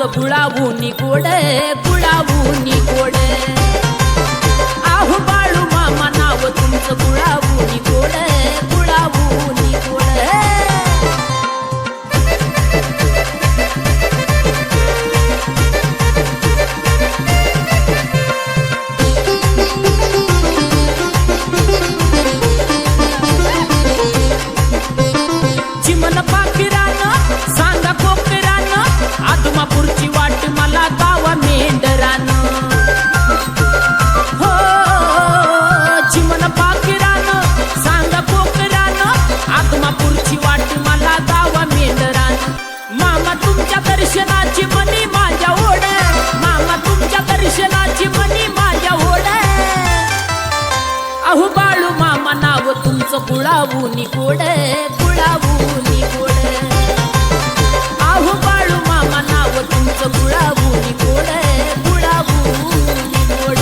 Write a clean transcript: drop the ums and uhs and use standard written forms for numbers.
तुमचं गुळावूनी गोड गुळावूनी गोड आहो बाळू मामा नाव तुमचं गुळावूनी गोड गुळावूनी गोड चिमण पाखरानं सांगा कोकरानं आदमापूरची वाट मला गावा मेंढरानं हो चिमण पाखरानं सांगा कोकरानं आदमापूरची वाट मला गावा मेंढरानं मामा तुमच्या दर्शनाची मनी माझ्या ओढ मामा तुमच्या दर्शनाची मनी माझ्या ओढ अहो बाळू मामा नाव तुमचं गुळावूनी गोड गुळावूनी गोड आहो बाळू मामा नाव तुमचं गुळावूनी गोड गुळावूनी गोड